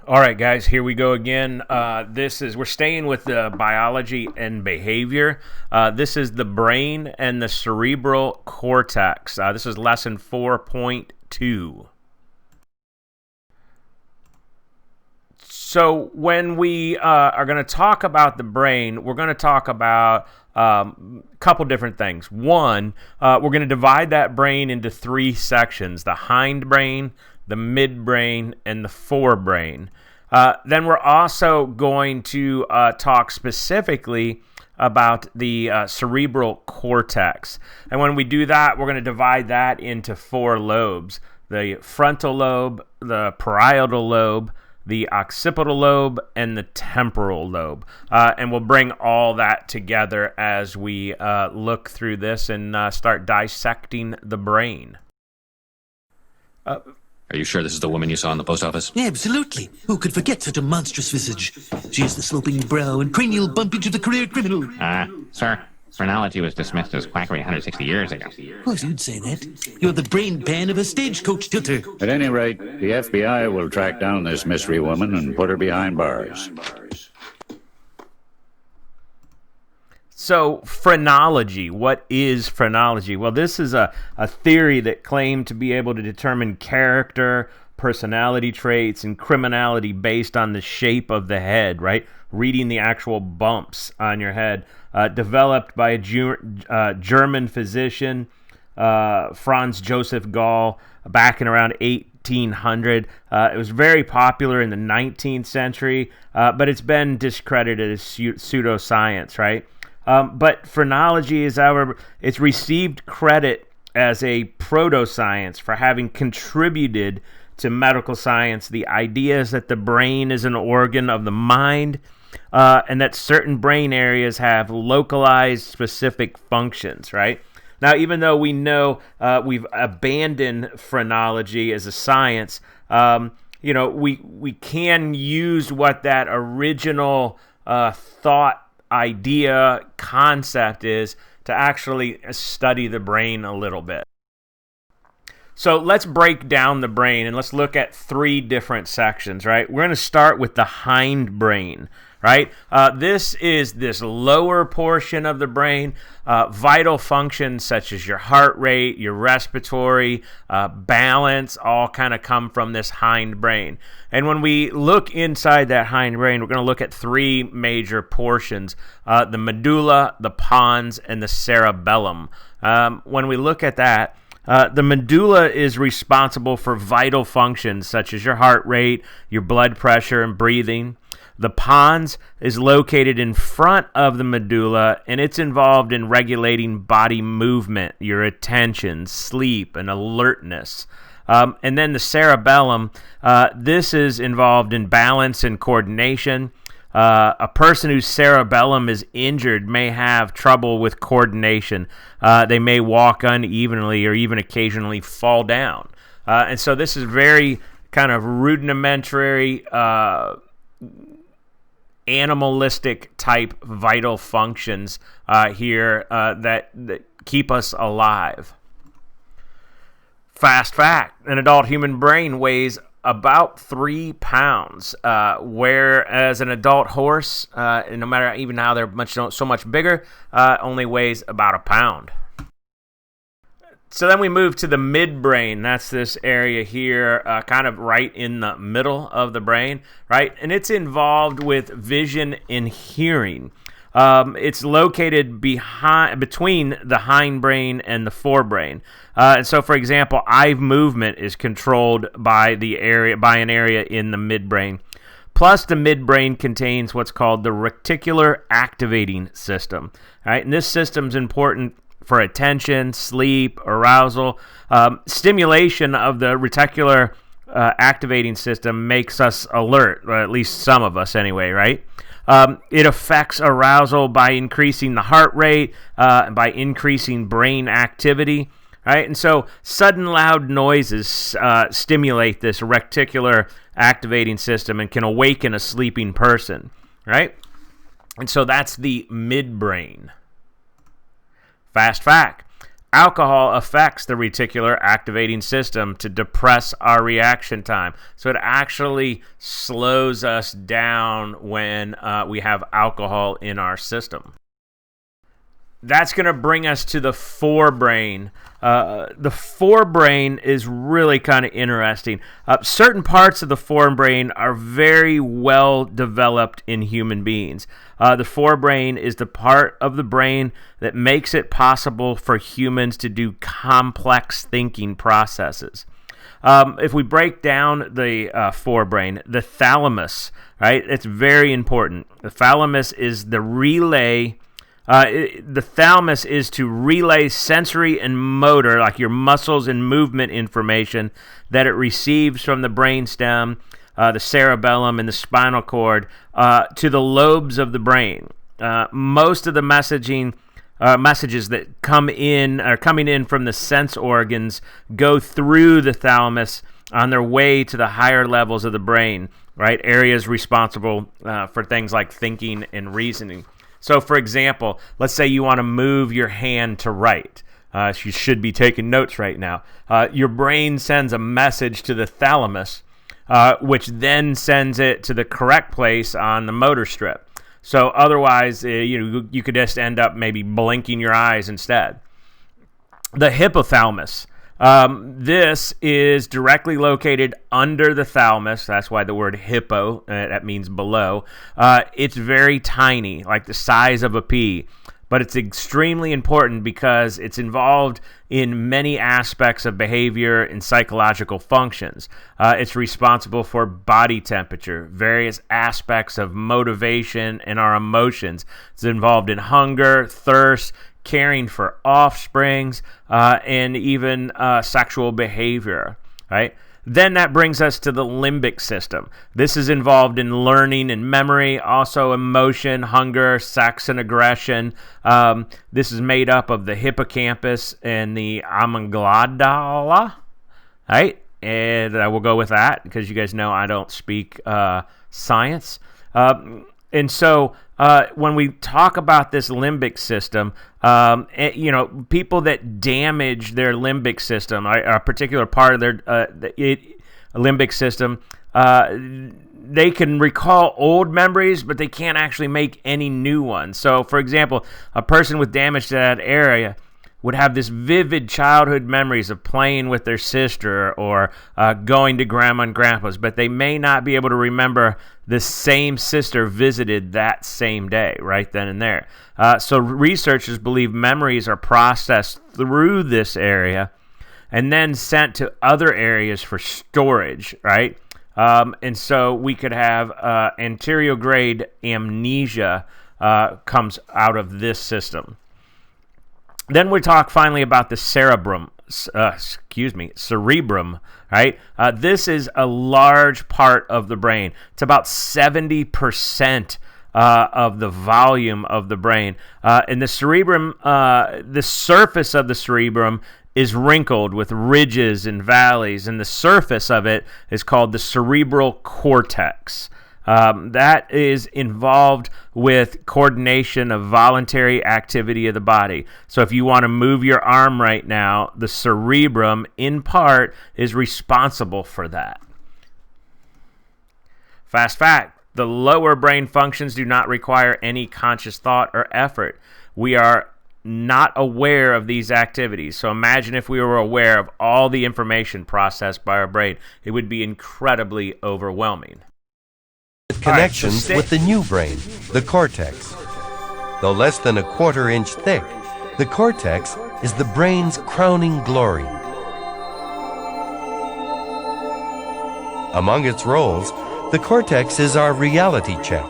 All right, guys, here we go again. We're staying with the biology and behavior. This is the brain and the cerebral cortex. This is lesson 4.2. So when we are going to talk about the brain, we're going to talk about a couple different things. One, we're going to divide that brain into three sections: the hindbrain, the midbrain, and the forebrain. Then we're also going to talk specifically about the cerebral cortex. And when we do that, we're going to divide that into four lobes: the frontal lobe, the parietal lobe, the occipital lobe, and the temporal lobe. And we'll bring all that together as we look through this and start dissecting the brain. Are you sure this is the woman you saw in the post office? Absolutely. Who could forget such a monstrous visage? She has the sloping brow and cranial bump into the career criminal. Sir, phrenology was dismissed as quackery 160 years ago. Of course you'd say that. You're the brain pan of a stagecoach tilter. At any rate, the FBI will track down this mystery woman and put her behind bars. So, phrenology. What is phrenology? Well, this is a theory that claimed to be able to determine character, personality traits, and criminality based on the shape of the head, right? Reading the actual bumps on your head. Developed by a German physician, Franz Joseph Gall, back in around 1800. It was very popular in the 19th century, but it's been discredited as pseudoscience, right? But phrenology it's received credit as a proto-science for having contributed to medical science. The idea is that the brain is an organ of the mind, and that certain brain areas have localized specific functions, right? Now, even though we know we've abandoned phrenology as a science, we can use what that original thought, idea, concept is to actually study the brain a little bit. So let's break down the brain and let's look at three different sections, right? We're going to start with the hindbrain, right? This is this lower portion of the brain. Vital functions such as your heart rate, your respiratory, balance, all kind of come from this hindbrain. And when we look inside that hindbrain, we're going to look at three major portions: the medulla, the pons, and the cerebellum. When we look at that, the medulla is responsible for vital functions such as your heart rate, your blood pressure, and breathing. The pons is located in front of the medulla, and it's involved in regulating body movement, your attention, sleep, and alertness. And then the cerebellum, this is involved in balance and coordination. A person whose cerebellum is injured may have trouble with coordination. They may walk unevenly or even occasionally fall down. And so this is very kind of rudimentary, animalistic type vital functions here that keep us alive. Fast fact: an adult human brain weighs about 3 pounds, whereas an adult horse, no matter even how they're so much bigger, only weighs about a pound. So then we move to the midbrain. That's this area here, kind of right in the middle of the brain, right? And it's involved with vision and hearing. It's located between the hindbrain and the forebrain. And so, for example, eye movement is controlled by an area in the midbrain. Plus, the midbrain contains what's called the reticular activating system. Right? And this system is important for attention, sleep, arousal. Stimulation of the reticular activating system makes us alert, or at least some of us anyway, right? It affects arousal by increasing the heart rate, by increasing brain activity, right? And so sudden loud noises stimulate this reticular activating system and can awaken a sleeping person, right? And so that's the midbrain. Fast fact: Alcohol affects the reticular activating system to depress our reaction time. So it actually slows us down when we have alcohol in our system. That's going to bring us to the forebrain. The forebrain is really kind of interesting. Certain parts of the forebrain are very well developed in human beings. The forebrain is the part of the brain that makes it possible for humans to do complex thinking processes. If we break down the forebrain, the thalamus, right? It's very important. The thalamus is the relay. The thalamus is to relay sensory and motor, like your muscles and movement information that it receives from the brainstem, the cerebellum, and the spinal cord to the lobes of the brain. Most of the messages that coming in from the sense organs go through the thalamus on their way to the higher levels of the brain, right? Areas responsible for things like thinking and reasoning. So, for example, let's say you want to move your hand to write. You should be taking notes right now. Your brain sends a message to the thalamus, which then sends it to the correct place on the motor strip. So otherwise, you could just end up maybe blinking your eyes instead. The hypothalamus. This is directly located under the thalamus. That's why the word hippo, that means below. It's very tiny, like the size of a pea. But it's extremely important because it's involved in many aspects of behavior and psychological functions. It's responsible for body temperature, various aspects of motivation and our emotions. It's involved in hunger, thirst, caring for offsprings, and even sexual behavior, right? Then that brings us to the limbic system. This is involved in learning and memory, also emotion, hunger, sex, and aggression. This is made up of the hippocampus and the amygdala, right? And we'll go with that because you guys know I don't speak science. And so when we talk about this limbic system, people that damage their limbic system, a particular part of their limbic system, they can recall old memories, but they can't actually make any new ones. So, for example, a person with damage to that area would have this vivid childhood memories of playing with their sister or going to grandma and grandpa's, but they may not be able to remember the same sister visited that same day, right then and there. So researchers believe memories are processed through this area and then sent to other areas for storage, right? And so we could have anterograde amnesia comes out of this system. Then we talk finally about the cerebrum, right? This is a large part of the brain. It's about 70% of the volume of the brain. And the cerebrum, the surface of the cerebrum is wrinkled with ridges and valleys, and the surface of it is called the cerebral cortex. That is involved with coordination of voluntary activity of the body. So if you want to move your arm right now, the cerebrum, in part, is responsible for that. Fast fact, the lower brain functions do not require any conscious thought or effort. We are not aware of these activities. So imagine if we were aware of all the information processed by our brain. It would be incredibly overwhelming. Connections with the new brain, the cortex. Though less than a quarter-inch thick, the cortex is the brain's crowning glory. Among its roles, the cortex is our reality check.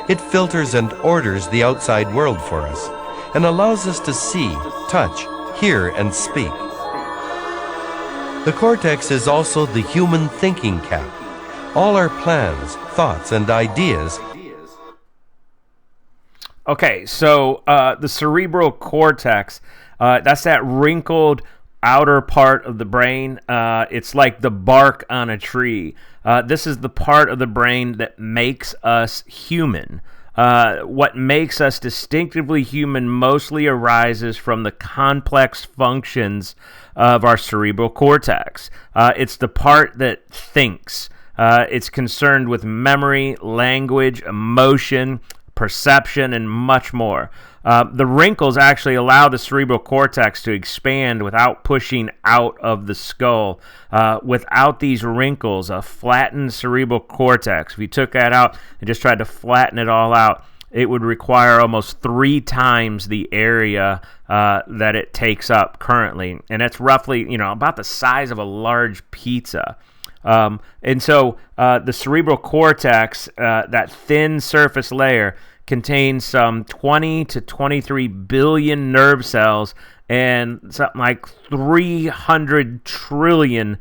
It filters and orders the outside world for us and allows us to see, touch, hear, and speak. The cortex is also the human thinking cap. All our plans, thoughts, and ideas. Okay, so the cerebral cortex, that's that wrinkled outer part of the brain. It's like the bark on a tree. This is the part of the brain that makes us human. What makes us distinctively human mostly arises from the complex functions of our cerebral cortex. It's the part that thinks. It's concerned with memory, language, emotion, perception, and much more. The wrinkles actually allow the cerebral cortex to expand without pushing out of the skull. Without these wrinkles, a flattened cerebral cortex, if you took that out and just tried to flatten it all out, it would require almost 3 times the area that it takes up currently. And that's roughly, about the size of a large pizza. And so the cerebral cortex, that thin surface layer, contains some 20 to 23 billion nerve cells and something like 300 trillion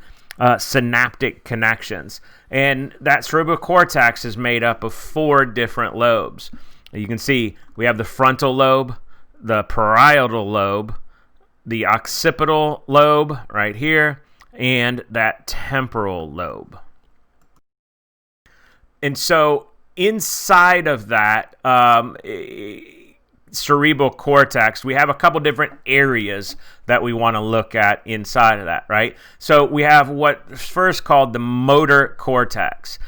synaptic connections. And that cerebral cortex is made up of 4 different lobes. You can see we have the frontal lobe, the parietal lobe, the occipital lobe right here, and that temporal lobe. And so inside of that cerebral cortex, we have a couple different areas that we want to look at inside of that, right? So we have what's first called the motor cortex.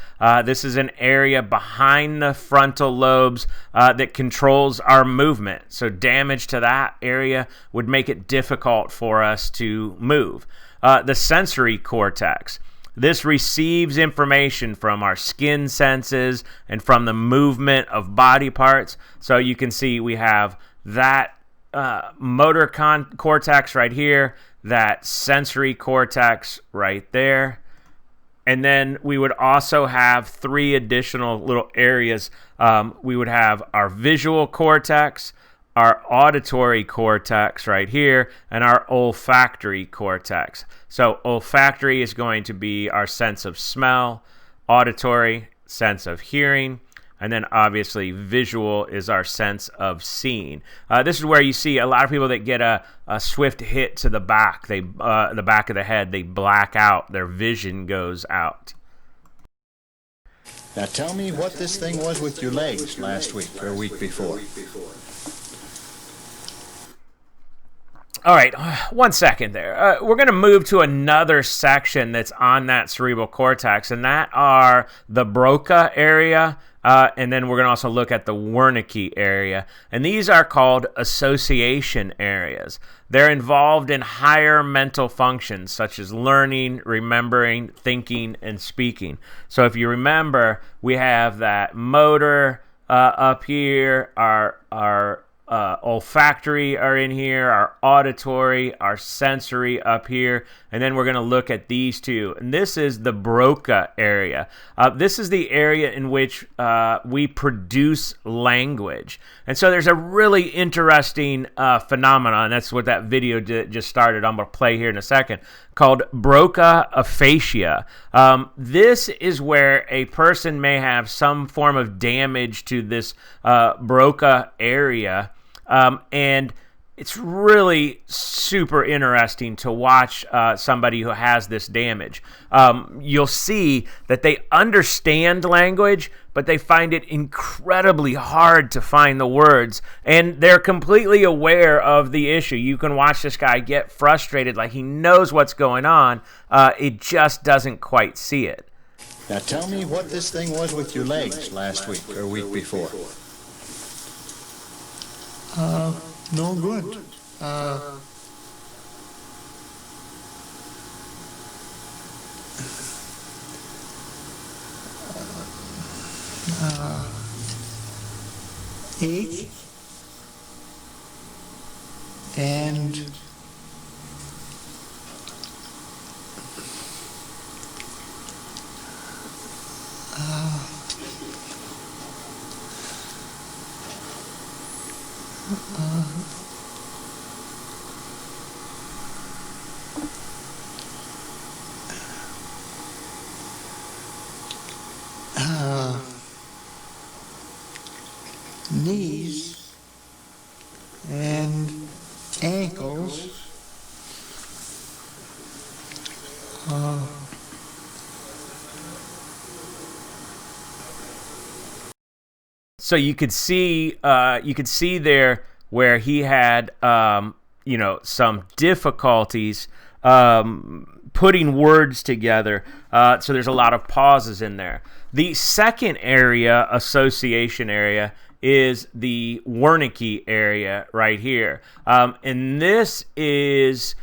This is an area behind the frontal lobes that controls our movement. So damage to that area would make it difficult for us to move. The sensory cortex. This receives information from our skin senses and from the movement of body parts. So you can see we have that motor cortex right here, that sensory cortex right there. And then we would also have 3 additional little areas. We would have our visual cortex, our auditory cortex right here, and our olfactory cortex. So olfactory is going to be our sense of smell, auditory, sense of hearing, and then obviously visual is our sense of seeing. This is where you see a lot of people that get a swift hit to the back, the back of the head, they black out, their vision goes out. Now tell me what this thing was with your legs last week or week before. All right, 1 second there. We're going to move to another section that's on that cerebral cortex, and that are the Broca area, and then we're going to also look at the Wernicke area. And these are called association areas. They're involved in higher mental functions, such as learning, remembering, thinking, and speaking. So if you remember, we have that motor up here, our olfactory are in here, our auditory, our sensory up here, and then we're going to look at these 2. And this is the Broca area. This is the area in which we produce language. And so there's a really interesting phenomenon. That's what that video just started. I'm going to play here in a second, called Broca aphasia. This is where a person may have some form of damage to this Broca area. And it's really super interesting to watch somebody who has this damage. You'll see that they understand language, but they find it incredibly hard to find the words, and they're completely aware of the issue. You can watch this guy get frustrated, like he knows what's going on, it just doesn't quite see it. Now tell me what this thing was with your legs last week or week before. No good. Ache and knees and ankles. So you could see there where he had some difficulties putting words together. So there's a lot of pauses in there. The second area, association area, is the Wernicke area right here. And this is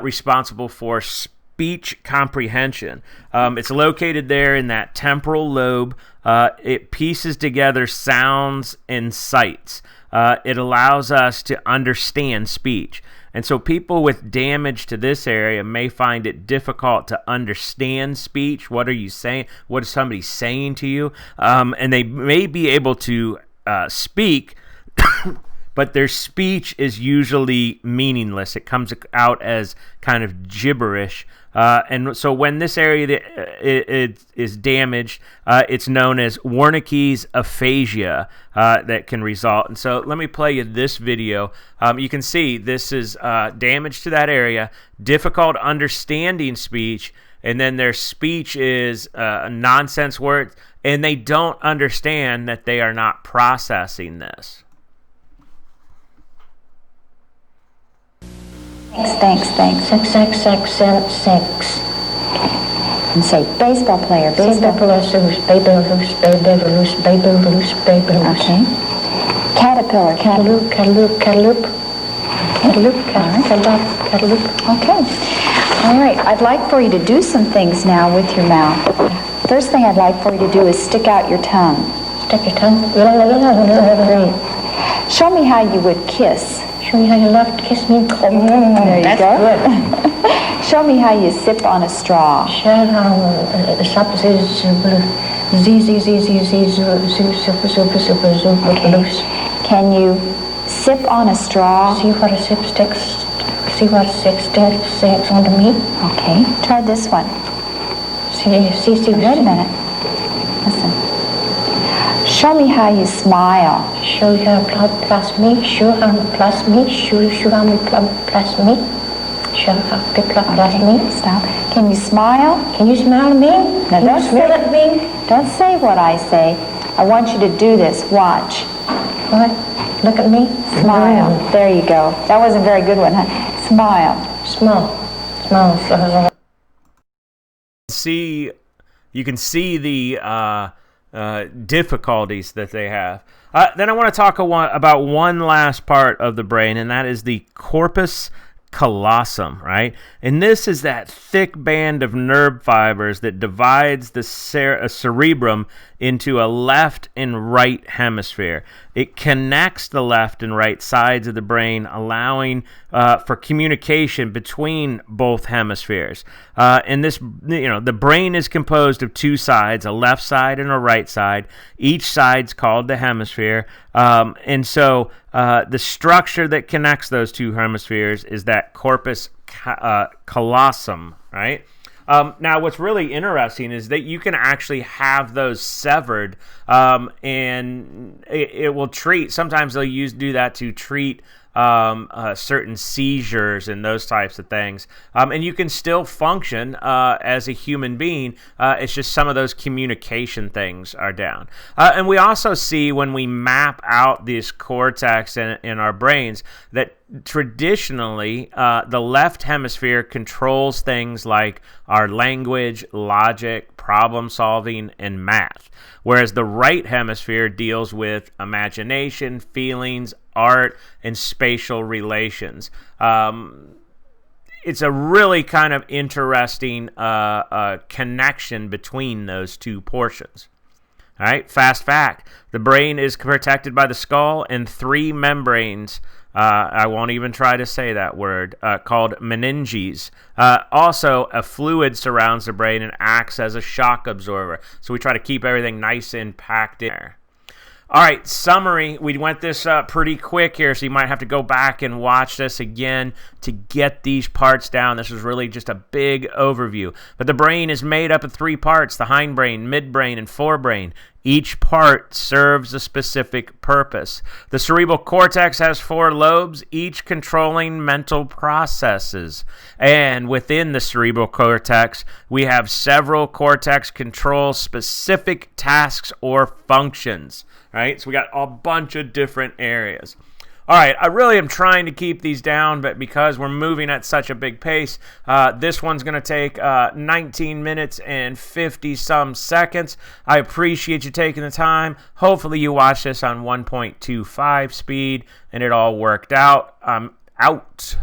responsible for speech comprehension. It's located there in that temporal lobe. It pieces together sounds and sights. It allows us to understand speech. And so people with damage to this area may find it difficult to understand speech. What are you saying? What is somebody saying to you? And they may be able to speak, but their speech is usually meaningless. It comes out as kind of gibberish. And so when this area is damaged, it's known as Wernicke's aphasia that can result. And so let me play you this video. You can see this is damage to that area, difficult understanding speech, and then their speech is nonsense words, and they don't understand that they are not processing this. Thanks. And say baseball player. Okay. Caterpillar. Cantaloupe. Okay. All right. I'd like for you to do some things now with your mouth. First thing I'd like for you to do is stick out your tongue. Stick your tongue. Great. Show me how you would kiss. Show me how you love to kiss me. There you That's go. Good. Show me how you sip on a straw. Show how the shop is loose. Can you sip on a straw? See what a sip sticks. See what sticks onto me. Okay. Try this one. See. Wait a minute. Listen. Show me how you smile. Show you how plus me. Show how plus me. Show how plus me. Show how plus me. Stop. Can you smile? Can you smile at me? No, don't smile at me. Don't say what I say. I want you to do this. Watch. What? Look at me. Smile. There you go. That wasn't a very good one, huh? Smile. Smile. You can see the difficulties that they have. Then I want to talk about one last part of the brain, and that is the corpus callosum, right? And this is that thick band of nerve fibers that divides the cerebrum into a left and right hemisphere. It connects the left and right sides of the brain, allowing for communication between both hemispheres. And this, the brain is composed of two sides, a left side and a right side. Each side's called the hemisphere. And so the structure that connects those two hemispheres is that corpus callosum, right? Now, what's really interesting is that you can actually have those severed, and it will treat. Sometimes they'll do that to treat certain seizures and those types of things. And you can still function as a human being. It's just some of those communication things are down. And we also see when we map out this cortex in our brains that traditionally the left hemisphere controls things like our language, logic, problem solving, and math, whereas the right hemisphere deals with imagination, feelings, art, and spatial relations. It's a really kind of interesting connection between those two portions. All right, fast fact. The brain is protected by the skull and three membranes. I won't even try to say that word, called meninges. Also, a fluid surrounds the brain and acts as a shock absorber. So we try to keep everything nice and packed in there. All right, summary. We went this pretty quick here, so you might have to go back and watch this again to get these parts down. This was really just a big overview. But the brain is made up of three parts: the hindbrain, midbrain, and forebrain. Each part serves a specific purpose. The cerebral cortex has 4 lobes, each controlling mental processes. And within the cerebral cortex, we have several cortex control specific tasks or functions. Right? So we got a bunch of different areas. All right, I really am trying to keep these down, but because we're moving at such a big pace, this one's going to take 19 minutes and 50-some seconds. I appreciate you taking the time. Hopefully you watched this on 1.25 speed, and it all worked out. I'm out.